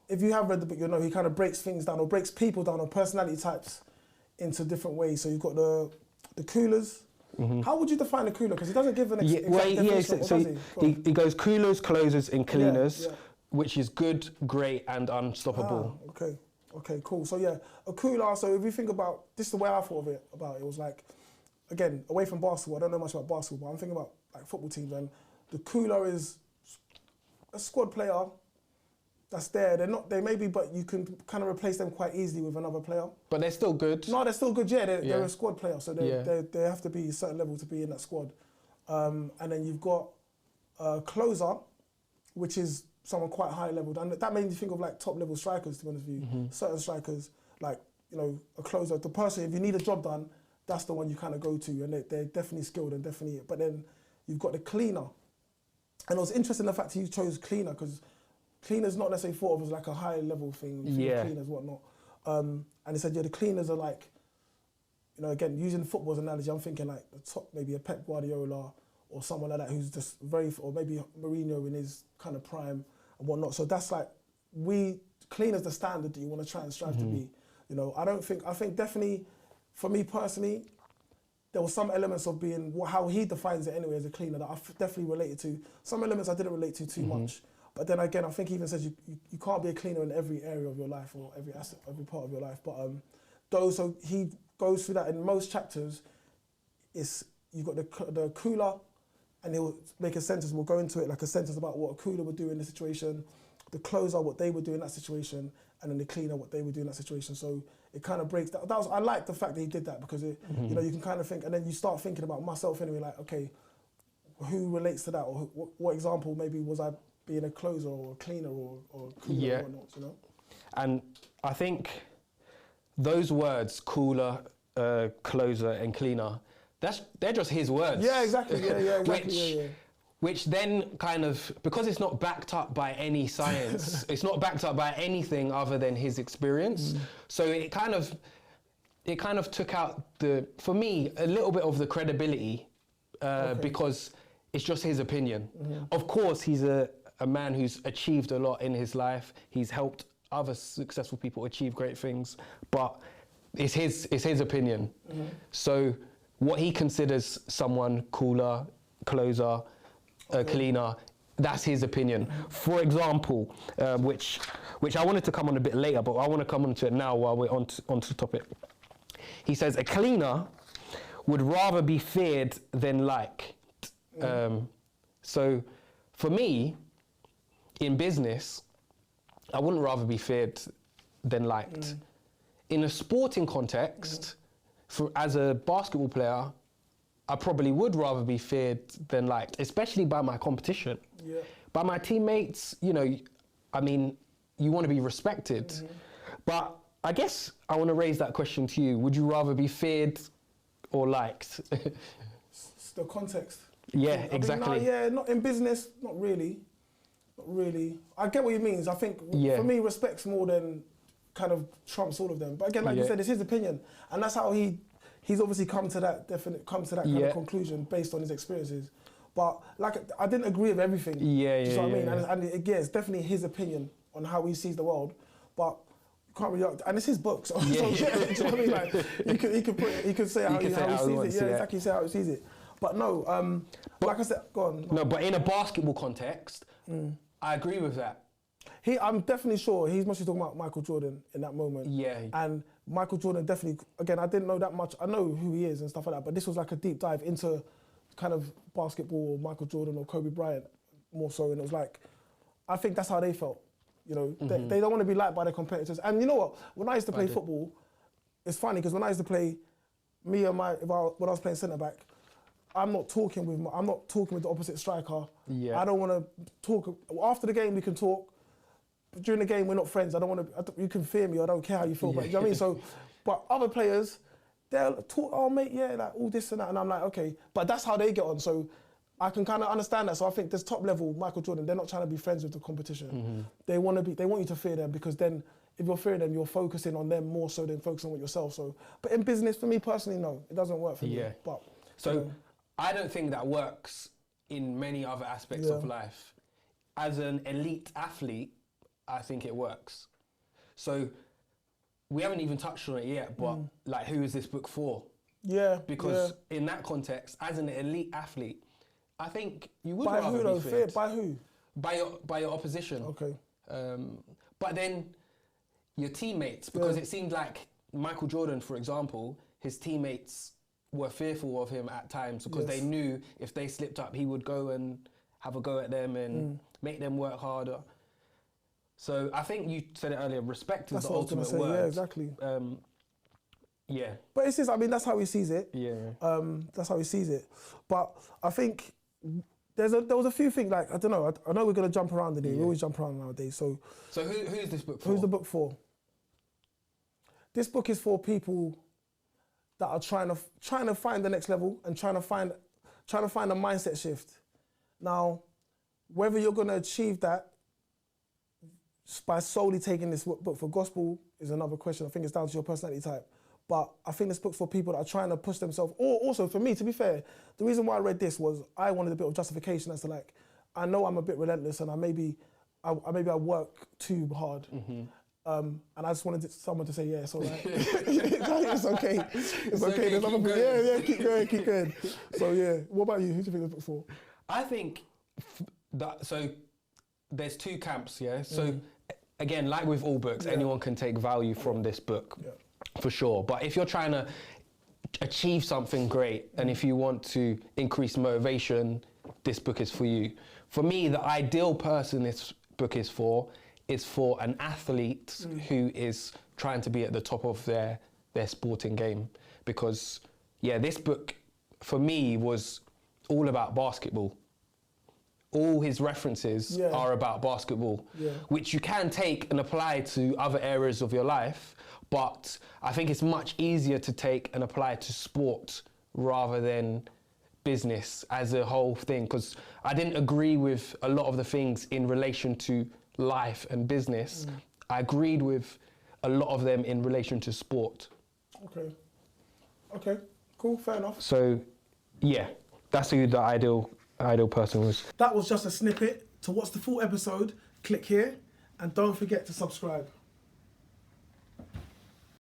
if you have read the book, you'll know he kind of breaks things down, or breaks people down, or personality types into different ways. So you've got the coolers. How would you define a cooler? Because he doesn't give an exact definition. So he goes coolers, closers, and cleaners, Yeah. which is good, great, and unstoppable. Okay, cool. So yeah, a cooler. So if you think about this, is the way I thought of it. It was like, again, away from basketball. I don't know much about basketball, but I'm thinking about like football teams, and the cooler is a squad player that's there. They may be, but you can kind of replace them quite easily with another player. But they're still good. No, they're still good. Yeah, they're a squad player, so they have to be a certain level to be in that squad. And then you've got a closer, which is someone quite high level, and that made me think of like top level strikers. To be honest with you, certain strikers, like a closer, the person, if you need a job done, that's the one you kind of go to, and they're definitely skilled and definitely. But then you've got the cleaner, and it was interesting the fact he chose cleaner, because cleaner's not necessarily thought of as like a high level thing. Cleaners, whatnot. And he said, the cleaners are like, again, using football's analogy, I'm thinking like the top, maybe a Pep Guardiola or someone like that who's just or maybe Mourinho in his kind of prime and whatnot. So that's like, cleaners the standard that you want to try and strive to be. I think definitely, for me personally, there was some elements of being, how he defines it anyway as a cleaner, that I definitely related to. Some elements I didn't relate to too much. But then again, I think he even says you can't be a cleaner in every area of your life or every part of your life. But so he goes through that in most chapters. You've got the cooler, and he'll make a sentence. We'll go into it like a sentence about what a cooler would do in the situation, the closer what they would do in that situation, and then the cleaner what they would do in that situation. So it kind of breaks that. I like the fact that he did that, because you can kind of think, and then you start thinking about myself anyway. Like, okay, who relates to that, or what example maybe was I being a closer or a cleaner or a cooler or whatnot, And I think those words, cooler, closer and cleaner, they're just his words. Yeah, exactly. Yeah, exactly. Which then kind of, because it's not backed up by any science, it's not backed up by anything other than his experience. So it kind of took out for me, a little bit of the credibility, because it's just his opinion. Of course, he's a man who's achieved a lot in his life. He's helped other successful people achieve great things, but it's his opinion. So what he considers someone cooler, closer, cleaner, that's his opinion. For example, which I wanted to come on a bit later, but I want to come on to it now while we're onto the topic. He says a cleaner would rather be feared than liked. So for me, in business, I wouldn't rather be feared than liked. In a sporting context, as a basketball player, I probably would rather be feared than liked, especially by my competition. By my teammates, you want to be respected. But I guess I want to raise that question to you. Would you rather be feared or liked? It's the context. Yeah, exactly. Not in business, not really. I get what he means. I think for me, respect's more than kind of trumps all of them. But again, like you said, it's his opinion, and that's how he's obviously come to that kind of conclusion based on his experiences. But like, I didn't agree with everything. Do you know what I mean? And it's definitely his opinion on how he sees the world. But you can't really, and it's his book. So, do you know what I mean? Like, he could say how he sees it. Exactly, say how he sees it. But no, like I said, go on. No, but in a basketball context, I agree with that. I'm definitely sure he's mostly talking about Michael Jordan in that moment. Yeah. And Michael Jordan definitely, again, I didn't know that much. I know who he is and stuff like that, but this was like a deep dive into kind of basketball, or Michael Jordan or Kobe Bryant more so. And it was like, I think that's how they felt. They don't want to be liked by their competitors. And you know what? When I used to play football, it's funny because when I used to play, when I was playing centre back, I'm not talking with the opposite striker. I don't want to talk. After the game, we can talk. During the game, we're not friends. I don't want to. You can fear me. I don't care how you feel. But you know what I mean. So, but other players, they'll talk. Oh mate, like all this and that, and I'm like, okay. But that's how they get on. So, I can kind of understand that. So I think this top level, Michael Jordan, they're not trying to be friends with the competition. They want you to fear them, because then if you're fearing them, you're focusing on them more so than focusing on yourself. So, but in business, for me personally, no, it doesn't work for me. But so. I don't think that works in many other aspects of life. As an elite athlete, I think it works. So we haven't even touched on it yet, but like, who is this book for? Yeah. Because in that context, as an elite athlete, I think you would By rather who though? be feared. By who? By your opposition. Okay. But then your teammates, because it seemed like Michael Jordan, for example, his teammates were fearful of him at times because they knew if they slipped up, he would go and have a go at them and make them work harder. So I think you said it earlier, respect is the ultimate word. Yeah, exactly. Yeah. But it's just, I mean, that's how he sees it. Yeah. That's how he sees it. But I think there was a few things, like, I don't know, I know we're going to jump around today. We always jump around nowadays. So who's this book for? Who's the book for? This book is for people that are trying to find the next level and trying to find a mindset shift. Now, whether you're going to achieve that by solely taking this book for gospel is another question. I think it's down to your personality type. But I think this book's for people that are trying to push themselves. Or also, for me, to be fair, the reason why I read this was I wanted a bit of justification as to, like, I know I'm a bit relentless and I work too hard. And I just wanted someone to say, yeah, it's all right. It's okay. It's okay. There's nothing. Yeah, keep going. So yeah, what about you? Who do you think the book's for? I think so there's two camps, yeah? So again, like with all books, anyone can take value from this book, for sure. But if you're trying to achieve something great and if you want to increase motivation, this book is for you. For me, the ideal person this book is for an athlete who is trying to be at the top of their sporting game. Because, yeah, this book, for me, was all about basketball. All his references are about basketball, which you can take and apply to other areas of your life, but I think it's much easier to take and apply to sport rather than business as a whole thing, because I didn't agree with a lot of the things in relation to life and business. I agreed with a lot of them in relation to sport. Okay, cool, fair enough. So, yeah, that's who the ideal person was. That was just a snippet. To watch the full episode, click here and don't forget to subscribe.